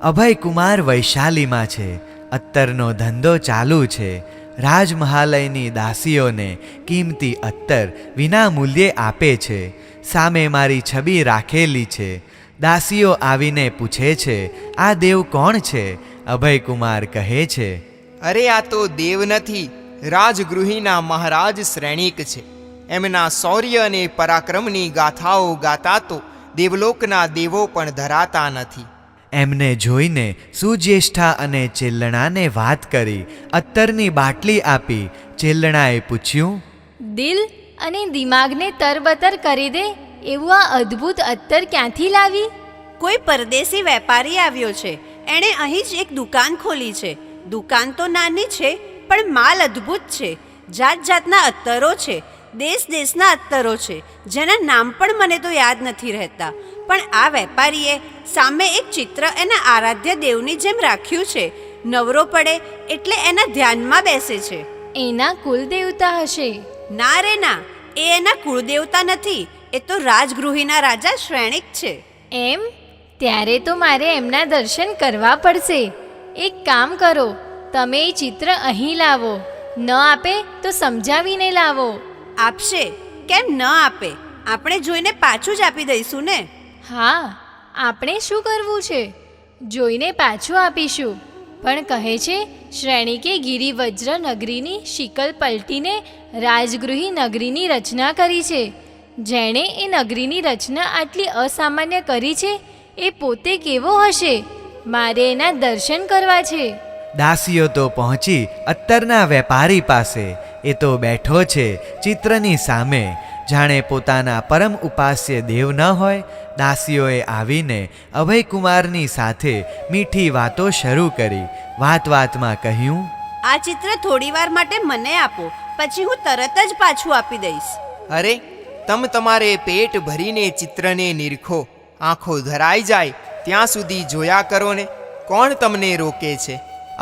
અભયકુમાર વૈશાલીમાં છે. અત્તરનો ધંધો ચાલુ છે. રાજમહાલયની દાસીઓને કિંમતી અત્તર વિના મૂલ્યે આપે છે. સામે મારી છબી રાખેલી છે. દાસીઓ આવીને પૂછે છે, આ દેવ કોણ છે? અભયકુમાર કહે છે, અરે આ તો દેવ નથી, રાજગૃહીના મહારાજ શ્રેણિક છે. એમના શૌર્ય અને પરાક્રમની ગાથાઓ ગાતા તો દેવલોકના દેવો પણ ધરાતા નથી. એમને જોઈને સુજ્યેષ્ઠા અને ચેલ્લણાને વાત કરી. અત્તરની બાટલી આપી. ચેલ્લણાએ પૂછ્યું, દિલ અને દિમાગને તરબતર કરી દે એવું આ અદ્ભુત અત્તર ક્યાંથી લાવી? કોઈ પરદેશી વેપારી આવ્યો છે. એણે અહીં જ એક દુકાન ખોલી છે. દુકાન તો નાની છે પણ માલ અદ્ભુત છે. જાત જાતના અત્તરો છે, દેશ દેશના અત્તરો છે, જેના નામ પણ મને તો યાદ નથી રહેતા. પણ આ વેપારીએ સામે એક ચિત્ર એના આરાધ્ય દેવની જેમ રાખ્યું છે. નવરો પડે એટલે એના ધ્યાનમાં બેસે છે. એના કુલદેવતા હશે. ના રે ના, એ એના કુળદેવતા નથી. એ તો રાજગૃહીના રાજા શ્રેણિક છે. એમ? ત્યારે તો મારે એમના દર્શન કરવા પડશે. એક કામ કરો, તમે એ ચિત્ર અહીં લાવો. ન આપે તો સમજાવીને લાવો. આપશે, કેમ ન આપે? આપણે જોઈને પાછું જ આપી દઈશું ને. હા, આપણે શું કરવું છે? જોઈને પાછું આપીશું. પણ કહે છે શ્રેણિકે ગિરિવજ્ર નગરીની શિકલ પલટીને રાજગૃહી નગરીની રચના કરી છે. જેણે એ નગરીની રચના આટલી અસામાન્ય કરી છે એ પોતે કેવો હશે? મારે એના દર્શન કરવા છે. દાસીઓ તો પહોંચી અત્તરના વેપારી પાસે. એ તો બેઠો છે ચિત્રની સામે, જાણે પોતાના પરમ ઉપાસ્ય દેવ ન હોય. દાસીઓએ આવીને અભયકુમારની સાથે મીઠી વાતો શરૂ કરી. વાત વાતમાં કહ્યું, આ ચિત્ર થોડીવાર માટે મને આપો, પછી હું તરત જ પાછું આપી દઈશ. અરે તમારે પેટ ભરીને ચિત્રને નિરખો. આંખો ધરાઈ જાય ત્યાં સુધી જોયા કરો ને. કોણ તમને રોકે છે?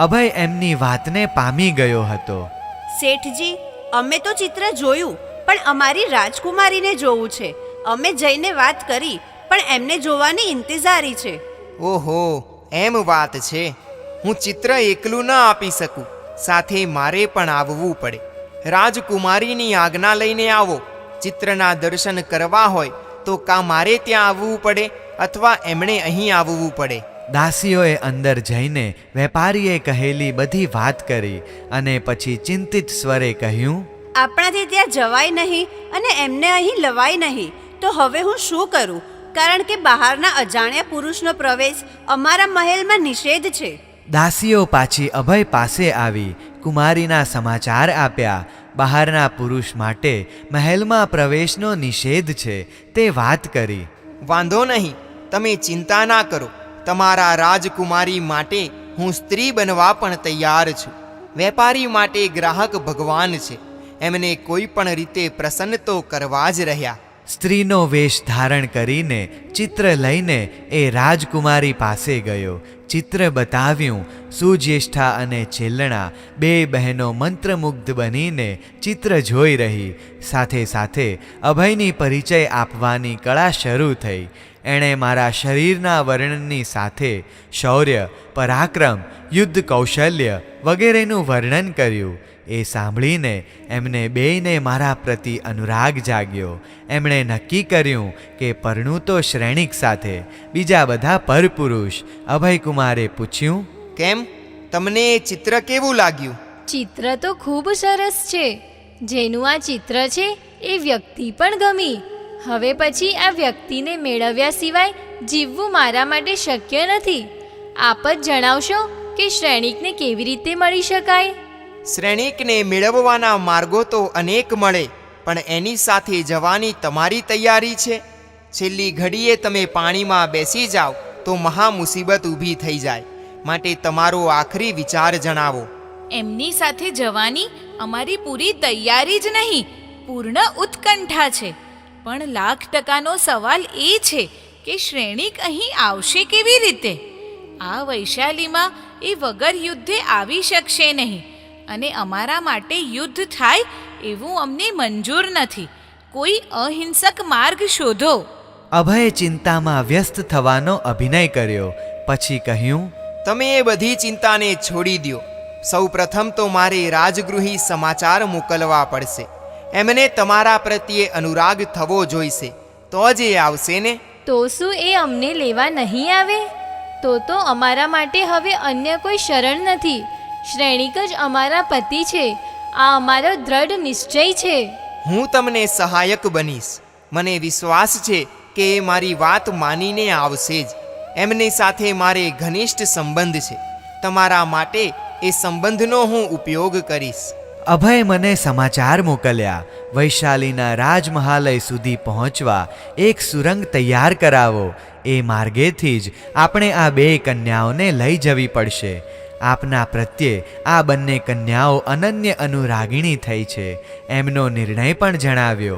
અભય એમની વાતને પામી ગયો હતો. શેઠજી, અમે તો ચિત્ર જોયું, પણ અમારી રાજકુમારીને જોવું છે. અમે જઈને વાત કરી, પણ એમને જોવાની ઇંતજારી છે. ઓહો, એમ વાત છે. હું ચિત્ર એકલું ન આપી શકું, સાથે મારે પણ આવવું પડે. રાજકુમારીની આજ્ઞા લઈને આવો. ચિત્રના દર્શન કરવા હોય તો કાં મારે ત્યાં આવવું પડે અથવા એમણે અહીં આવવું પડે. દાસીઓએ અંદર જઈને વેપારીએ કહેલી બધી વાત કરી અને પછી ચિંતિત સ્વરે કહ્યું, આપણાથી ત્યાં જવાય નહીં અને એમને અહીં લવાય નહીં. તો હવે હું શું કરું? કારણ કે બહારના અજાણ્યા પુરુષનો પ્રવેશ અમારા મહેલમાં નિષેધ છે. દાસીઓ પાછી અભય પાસે આવી કુમારીના સમાચાર આપ્યા. બહારના પુરુષ માટે મહેલમાં પ્રવેશનો નિષેધ છે તે વાત કરી. વાંધો નહીં, તમે ચિંતા ના કરો. તમારા રાજકુમારી માટે હું સ્ત્રી બનવા પણ તૈયાર છું. વેપારી માટે ગ્રાહક ભગવાન છે. એમને કોઈ પણ રીતે પ્રસન્ન તો કરવા જ રહ્યા. સ્ત્રીનો વેશ ધારણ કરીને ચિત્ર લઈને એ રાજકુમારી પાસે ગયો. ચિત્ર બતાવ્યું. સુજ્યેષ્ઠા અને ચેલ્લણા બે બહેનો મંત્રમુગ્ધ બનીને ચિત્ર જોઈ રહી. સાથે સાથે અભયની પરિચય આપવાની કળા શરૂ થઈ. એણે મારા શરીરના વર્ણનની સાથે શૌર્ય, પરાક્રમ, યુદ્ધ કૌશલ્ય વગેરેનું વર્ણન કર્યું. એ સાંભળીને એમને બેયને મારા પ્રતિ અનુરાગ જાગ્યો. એમણે નક્કી કર્યું કે પરણું તો શ્રેણિક સાથે, બીજા બધા પરપુરુષ. અભયકુમારે પૂછ્યું, કેમ, તમને એ ચિત્ર કેવું લાગ્યું? ચિત્ર તો ખૂબ સરસ છે. જેનું આ ચિત્ર છે એ વ્યક્તિ પણ ગમી. હવે પછી આ વ્યક્તિને મેળવ્યા સિવાય જીવવું મારા માટે શક્ય નથી. આપ જ જણાવશો કે શ્રેણિકને કેવી રીતે મળી શકાય? શ્રેણિકને મેળવવાના માર્ગો તો અનેક મળે, પણ એની સાથે જવાની તમારી તૈયારી છે? છેલ્લી ઘડીએ તમે પાણીમાં બેસી જાઓ તો મહા મુસીબત ઊભી થઈ જાય. માટે તમારો આખરી વિચાર જણાવો. એમની સાથે જવાની અમારી પૂરી તૈયારી જ નહીં, પૂર્ણ ઉત્કંઠા છે. પણ 1,00,000% સવાલ એ છે કે શ્રેણિક અહીં આવશે કેવી રીતે? આ વૈશાલીમાં એ વગર યુદ્ધે આવી શકશે નહીં, અને અમારા માટે યુદ્ધ થાય એવું અમને મંજૂર નથી. કોઈ અહિંસક માર્ગ શોધો. અભયે ચિંતામાં વ્યસ્ત થવાનો અભિનય કર્યો. પછી કહ્યું, તમે એ બધી ચિંતાને છોડી દો. સૌ પ્રથમ તો મારે રાજગૃહી સમાચાર મોકલવા પડશે. એમને તમારા પ્રત્યે અનુરાગ થવો જોઈશે, તો જ એ આવશે ને. તો શું એ અમને લેવા નહીં આવે? તો અમારા માટે હવે અન્ય કોઈ શરણ નથી. શ્રેણિક જ અમારા પતિ છે. આ અમારો દ્રઢ નિશ્ચય છે. હું તમને સહાયક બનીશ. મને વિશ્વાસ છે કે એ મારી વાત માનીને આવશે જ. એમની સાથે મારે ઘનિષ્ઠ સંબંધ છે. તમારા માટે એ સંબંધનો હું ઉપયોગ કરીશ. અભય મને સમાચાર મોકલ્યા, વૈશાલીના રાજમહાલય સુધી પહોંચવા એક સુરંગ તૈયાર કરાવો. એ માર્ગેથી જ આપણે આ બે કન્યાઓને લઈ જવી પડશે. આપના પ્રત્યે આ બંને કન્યાઓ અનન્ય અનુરાગિણી થઈ છે, એમનો નિર્ણય પણ જણાવ્યો.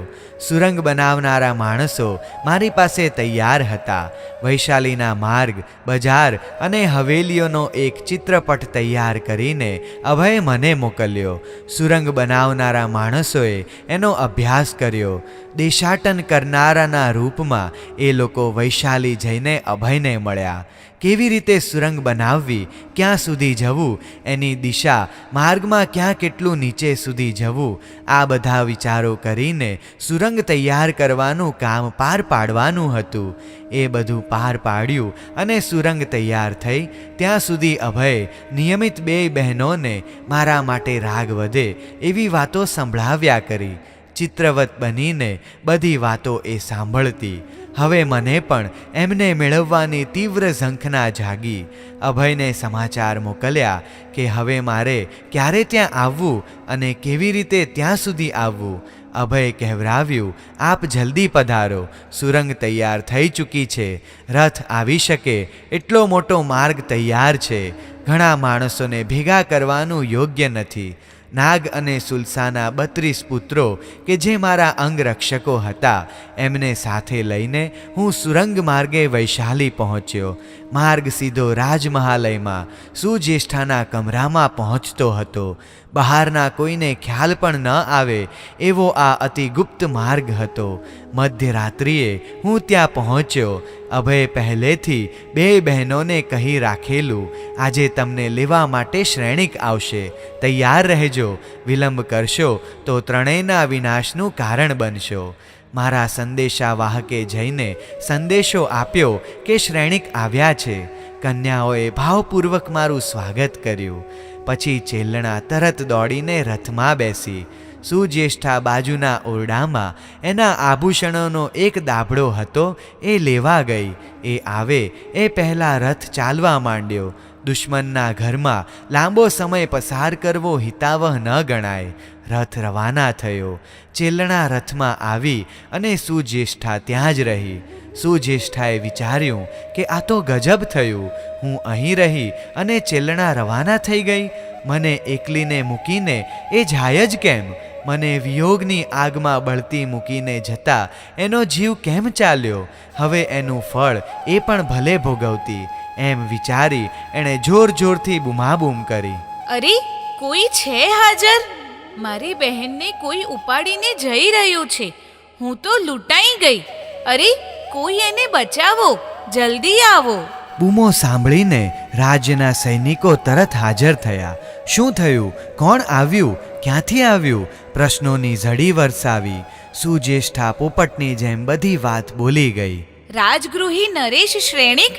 સુરંગ બનાવનારા માણસો મારી પાસે તૈયાર હતા. વૈશાલીના માર્ગ, બજાર અને હવેલીઓનો એક ચિત્રપટ તૈયાર કરીને અભય મને મોકલ્યો. સુરંગ બનાવનારા માણસોએ એનો અભ્યાસ કર્યો. દેશાટન કરનારાના રૂપમાં એ લોકો વૈશાલી જઈને અભયને મળ્યા. કેવી રીતે સુરંગ બનાવવી, ક્યાં સુધી જવું, એની દિશા, માર્ગમાં ક્યાં કેટલું નીચે સુધી જવું, આ બધા વિચારો કરીને સુરંગ તૈયાર કરવાનું કામ પાર પાડવાનું હતું. એ બધું પાર પાડ્યું અને સુરંગ તૈયાર થઈ ત્યાં સુધી અભય નિયમિત બે બહેનોને મારા માટે રાગ વધે એવી વાતો સંભળાવ્યા કરી. ચિત્રવત બનીને બધી વાતો એ સાંભળતી. હવે મને પણ એમને મેળવવાની તીવ્ર ઝંખના જાગી. અભયને સમાચાર મોકલ્યા કે હવે મારે ક્યારે ત્યાં આવવું અને કેવી રીતે ત્યાં સુધી આવવું. અભય કહેવરાવ્યું, આપ જલ્દી પધારો, સુરંગ તૈયાર થઈ ચૂકી છે. રથ આવી શકે એટલો મોટો માર્ગ તૈયાર છે. ઘણા માણસોને ભેગા કરવાનું યોગ્ય નથી. નાગ અને સુલસાના 32 પુત્રો કે જે મારા અંગરક્ષકો હતા, એમને સાથે લઈને હું સુરંગ માર્ગે વૈશાલી પહોંચ્યો. માર્ગ સીધો રાજમહાલયમાં સુજ્યેષ્ઠાના કમરામાં પહોંચતો હતો. બહારના કોઈને ખ્યાલ પણ ન આવે એવો આ અતિ ગુપ્ત માર્ગ હતો. મધ્યરાત્રિએ હું ત્યાં પહોંચ્યો. અભય પહેલેથી બે બહેનોને કહી રાખેલું, આજે તમને લેવા માટે શ્રેણિક આવશે, તૈયાર રહેજો. વિલંબ કરશો તો ત્રણેયના વિનાશનું કારણ બનશો. મારા સંદેશાવાહકે જઈને સંદેશો આપ્યો કે શ્રેણિક આવ્યા છે. કન્યાઓએ ભાવપૂર્વક મારું સ્વાગત કર્યું. પછી ચેલણા તરત દોડીને રથમાં બેસી. સુજ્યેષ્ઠા બાજુના ઓરડામાં એના આભૂષણોનો એક દાભડો હતો, એ લેવા ગઈ. એ આવે એ પહેલાં રથ ચાલવા માંડ્યો. દુશ્મનના ઘરમાં લાંબો સમય પસાર કરવો હિતાવહ ન ગણાય. રથ રવાના થયો. ચેલણા રથમાં આવી અને સુજ્યેષ્ઠા ત્યાં જ રહી. સુજ્યેષ્ઠાએ વિચાર્યું કે આ તો ગજબ થયું. હું અહીં રહી અને ચેલણા રવાના થઈ ગઈ. મને એકલીને મૂકીને એ જાય જ કેમ? મને વિયોગની આગમાં બળતી મૂકીને જતા એનો જીવ કેમ ચાલ્યો? હવે એનું ફળ એ પણ ભલે ભોગવતી. એમ વિચારી એણે જોર જોરથી બૂમાબૂમ કરી. અરે, કોઈ છે હાજર? મારી બહેનને કોઈ ઉપાડીને જઈ રહ્યું છે. હું તો લૂંટાઈ ગઈ. અરે, કોઈ એને બચાવો, જલ્દી આવો. બૂમો સાંભળીને રાજ્યના સૈનિકો તરત હાજર થયા. શું થયું? કોણ આવ્યું? ક્યાંથી આવ્યું? પ્રશ્નોની ઝડી વરસાવી. સુજ્યેષ્ઠા પોપટની જેમ બધી વાત બોલી ગઈ. રાજગૃહી નરેશ શ્રેણિક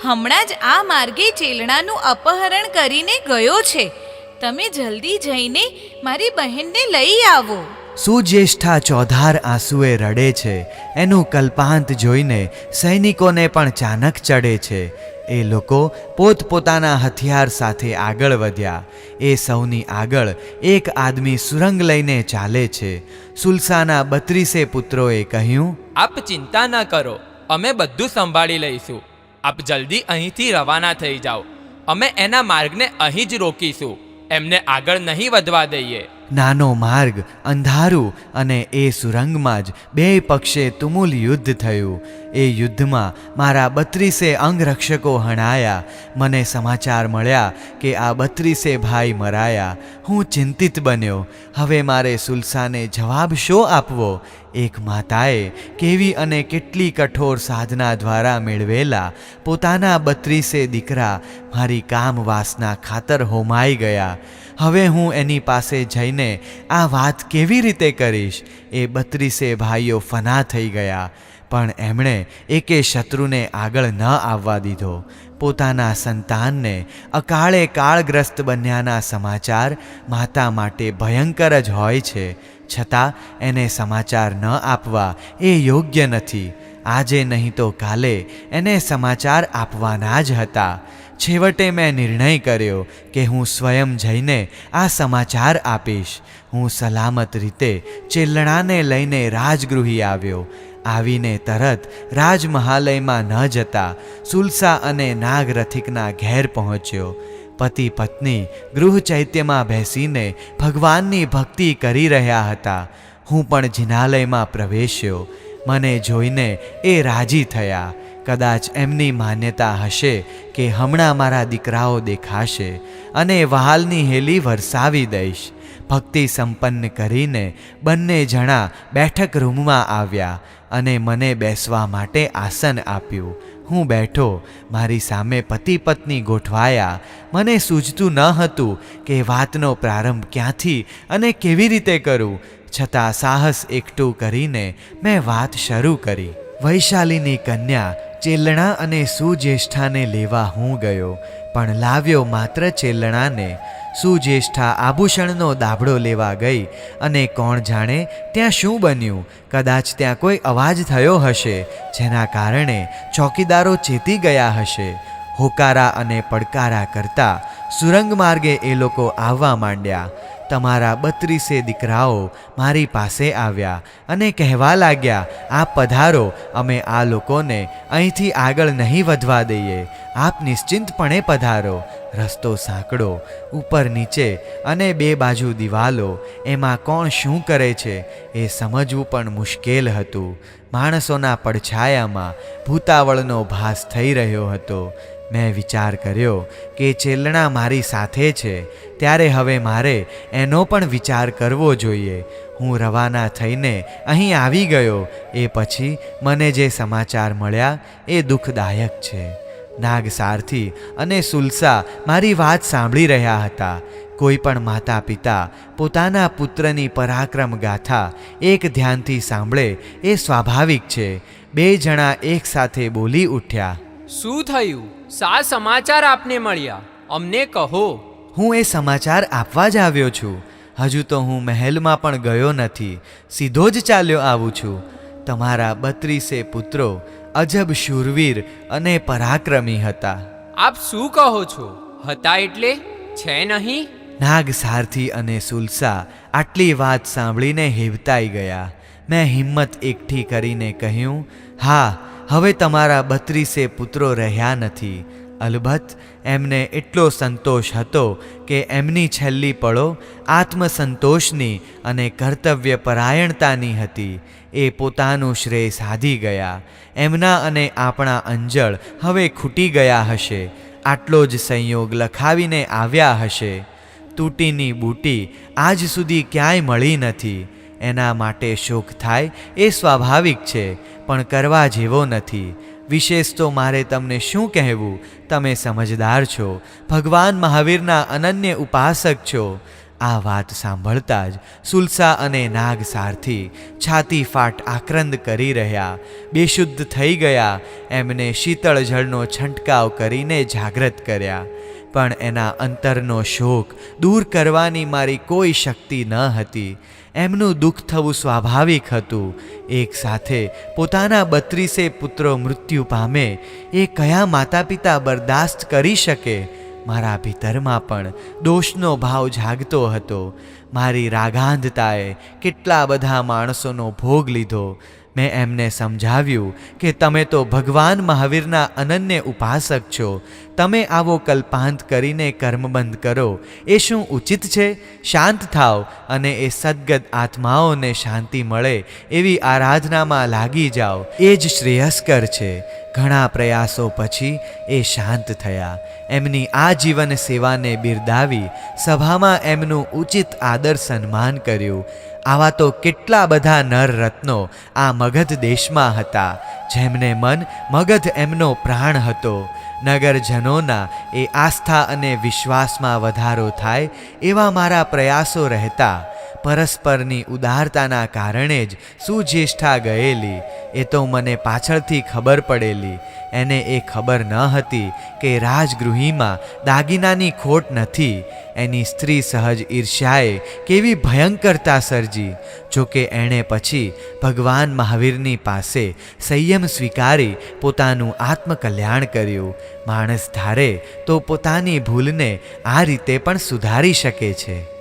હમણાં જ આ માર્ગે ચેલણાનું અપહરણ કરીને ગયો છે. તમે જલ્દી જઈને મારી બહેનને લઈ આવો. સુજ્યેષ્ઠા ચોધાર આંસુએ રડે છે. એનું કલ્પાંત જોઈને સૈનિકોને પણ ચાનક ચડે છે. એ લોકો પોતપોતાના હથિયાર સાથે આગળ વધ્યા. એ સૌની આગળ એક આદમી સુરંગ લઈને ચાલે છે. સુલસાના 32 પુત્રોએ કહ્યું, આપ ચિંતા ન કરો, અમે બધું સંભાળી લઈશું. આપ જલ્દી અહીંથી રવાના થઈ જાઓ. અમે એના માર્ગને અહીં જ રોકીશું, એમને આગળ નહીં વધવા દઈએ. નાનો માર્ગ, અંધારું અને એ સુરંગમાં જ બે પક્ષે તુમુલ યુદ્ધ થયું. એ યુદ્ધમાં મારા 32 અંગરક્ષકો હણાયા. મને સમાચાર મળ્યા કે આ 32 ભાઈ મરાયા. હું ચિંતિત બન્યો. હવે મારે સુલસાને જવાબ શો આપવો? એક માતાએ કેવી અને કેટલી કઠોર સાધના દ્વારા મેળવેલા પોતાના 32 દીકરા મારી કામ વાસના ખાતર હોમાઈ ગયા. હવે હું એની પાસે જઈને આ વાત કેવી રીતે કરીશ? એ 32 ભાઈઓ ફના થઈ ગયા, પણ એમણે એકે શત્રુને આગળ ન આવવા દીધો. પોતાના સંતાનને અકાળે કાળગ્રસ્ત બન્યાના સમાચાર માતા માટે ભયંકર જ હોય છે, છતાં એને સમાચાર ન આપવા એ યોગ્ય નથી. આજે નહીં તો કાલે એને સમાચાર આપવાના જ હતા. છેવટે મેં નિર્ણય કર્યો કે હું સ્વયં જઈને આ સમાચાર આપીશ. હું સલામત રીતે ચેલણાને લઈને રાજગૃહી આવ્યો. આવીને તરત રાજમહાલયમાં ન જતા સુલસા અને નાગરથિકના ઘેર પહોંચ્યો. પતિ પત્ની ગૃહ ચૈત્યમાં બેસીને ભગવાનની ભક્તિ કરી રહ્યા હતા. હું પણ જિનાલયમાં પ્રવેશ્યો. મને જોઈને એ રાજી થયા. કદાચ એમની માન્યતા હશે કે હમણાં મારા દીકરાઓ દેખાશે અને વહાલની હેલી વરસાવી દઈશ. ભક્તિ સંપન્ન કરીને બંને જણા બેઠક રૂમમાં આવ્યા અને મને બેસવા માટે આસન આપ્યું. હું બેઠો. મારી સામે પતિ પત્ની ગોઠવાયા. મને સૂઝતું ન હતું કે વાતનો પ્રારંભ ક્યાંથી અને કેવી રીતે કરું, છતાં સાહસ એકઠું કરીને મેં વાત શરૂ કરી. વૈશાલીની કન્યા ચેલણા અને સુજ્યેષ્ઠાને લેવા હું ગયો, પણ લાવ્યો માત્ર ચેલણાને. સુજ્યેષ્ઠા આભૂષણનો દાબડો લેવા ગઈ અને કોણ જાણે ત્યાં શું બન્યું. કદાચ ત્યાં કોઈ અવાજ થયો હશે, જેના કારણે ચોકીદારો ચેતી ગયા હશે. હોકારા અને પડકારા કરતા સુરંગ માર્ગે એ લોકો આવવા માંડ્યા. તમારા 32 દીકરાઓ મારી પાસે આવ્યા અને કહેવા લાગ્યા, આપ પધારો, અમે આ લોકોને અહીંથી આગળ નહીં વધવા દઈએ. આપ નિશ્ચિંતપણે પધારો. રસ્તો સાંકડો, ઉપર નીચે અને બે બાજુ દિવાલો. એમાં કોણ શું કરે છે એ સમજવું પણ મુશ્કેલ હતું. માણસોના પડછાયામાં ભૂતાવળનો ભાસ થઈ રહ્યો હતો. મેં વિચાર કર્યો કે ચેલણા મારી સાથે છે, ત્યારે હવે મારે એનો પણ વિચાર કરવો જોઈએ. હું રવાના થઈને અહીં આવી ગયો. એ પછી મને જે સમાચાર મળ્યા એ દુઃખદાયક છે. નાગસારથી અને સુલસા મારી વાત સાંભળી રહ્યા હતા. કોઈ પણ માતા પિતા પોતાના પુત્રની પરાક્રમ ગાથા એક ધ્યાનથી સાંભળે એ સ્વાભાવિક છે. બે જણા એક સાથે બોલી ઉઠ્યા, શું થયું? શા સમાચાર આપને મળ્યા? અમને કહો. હું એ સમાચાર આપવા જ આવ્યો છું. હજુ તો હું મહેલમાં પણ ગયો નથી, સીધો જ ચાલ્યો આવું છું. તમારા 32 પુત્રો અજબ શૂરવીર અને પરાક્રમી હતા. આપ શું કહો છો? હતા એટલે છે નહીં? નાગસારથી અને સુલસા આટલી વાત સાંભળીને હેબતાઈ ગયા. મેં હિંમત એકઠી કરીને કહ્યું, હા, હવે તમારા 32 પુત્રો રહ્યા નથી. અલબત્ત એમને એટલો સંતોષ હતો કે એમની છેલ્લી પળો આત્મસંતોષની અને કર્તવ્ય પરાયણતાની હતી. એ પોતાનું શ્રેય સાધી ગયા. એમના અને આપણા અંજળ હવે ખૂટી ગયા હશે. આટલો જ સંયોગ લખાવીને આવ્યા હશે. તૂટીની બૂટી આજ સુધી ક્યાંય મળી નથી. એના માટે શોક થાય એ સ્વાભાવિક છે, પણ કરવા જેવો નથી. વિશેષ તો મારે તમને શું કહેવું? તમે સમજદાર છો, ભગવાન મહાવીરના અનન્ય ઉપાસક છો. આ વાત સાંભળતા જ સુલસા અને નાગસારથી છાતી ફાટ આક્રંદ કરી રહ્યા. બેશુદ્ધ થઈ ગયા. એમને શીતળ જળનો છંટકાવ કરીને જાગૃત કર્યા, પણ એના અંતરનો શોક દૂર કરવાની મારી કોઈ શક્તિ ન હતી. એમનું દુઃખ થવું સ્વાભાવિક હતું. એક સાથે પોતાના 32 પુત્રો મૃત્યુ પામે એ કયા માતા પિતા બરદાસ્ત કરી શકે? મારા ભીતરમાં પણ દોષનો ભાવ જાગતો હતો. મારી રાગાંધતાએ કેટલા બધા માણસોનો ભોગ લીધો. મેં એમને સમજાવ્યું કે તમે તો ભગવાન મહાવીરના અનન્ય ઉપાસક છો. તમે આવો કલ્પાંત કરીને કર્મબંધ કરો એ શું ઉચિત છે? શાંત થાઓ અને એ સદ્ગત આત્માઓને શાંતિ મળે એવી આરાધનામાં લાગી જાઓ. એ જ શ્રેયસ્કર છે. ઘણા પ્રયાસો પછી એ શાંત થયા. એમની આજીવન સેવાને બિરદાવી સભામાં એમનું ઉચિત આદર સન્માન કર્યું. આવા તો કેટલા બધા નર રત્નો આ મગધ દેશમાં હતા, જેમને મન મગધ એમનો પ્રાણ હતો. નગરજનોના એ આસ્થા અને વિશ્વાસમાં વધારો થાય એવા મારા પ્રયાસો રહેતા. પરસ્પરની ઉદારતાના કારણે જ સુજ્યેષ્ઠા ગયેલી. એ તો મને પાછળથી ખબર પડેલી. એને એ ખબર ન હતી કે રાજગૃહીમાં દાગીનાની ખોટ નથી. એની સ્ત્રી સહજ ઈર્ષ્યાએ કેવી ભયંકરતા સર્જી. જોકે એણે પછી ભગવાન મહાવીરની પાસે સંયમ સ્વીકારી પોતાનું આત્મકલ્યાણ કર્યું. માણસ ધારે તો પોતાની ભૂલને આ રીતે પણ સુધારી શકે છે.